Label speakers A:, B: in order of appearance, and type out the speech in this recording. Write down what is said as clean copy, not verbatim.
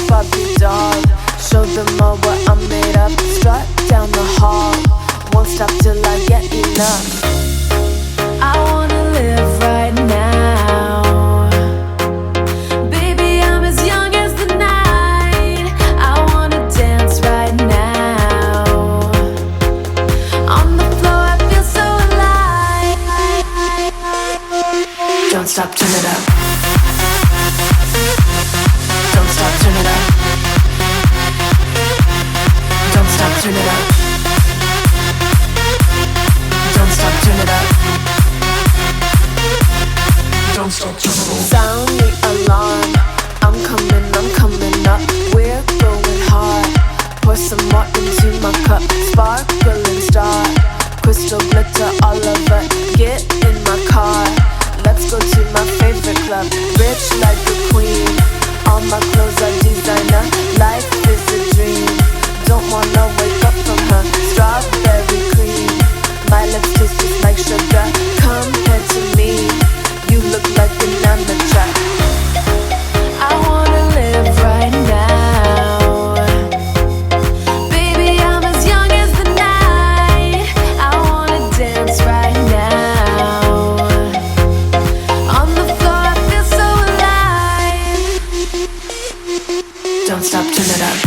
A: Barbie doll. Show them all what I'm made of. Strut down the hall, won't stop till I get enough. I wanna live right now. Baby, I'm as young as the night. I wanna dance right now. On the floor, I feel so alive. Don't stop, turn it up. Don't stop, turn it up. Don't stop, turn it up. Don't stop, turn it up. Don't stop, turn it up. Sound the alarm. I'm coming up. We're going hard. Pour some more into my cup. Sparkling star, crystal glitter all over. Get in my car. Let's go to my favorite club. Rich like a queen. All my clothes are designer. Life is a dream. Don't wanna wake up from her strawberry cream. My lips taste just like sugar. Compared to me, you look like an amateur. I wanna live right now. Baby, I'm as young as the night. I wanna dance right now. On the floor, I feel so alive. Don't stop, turn it up.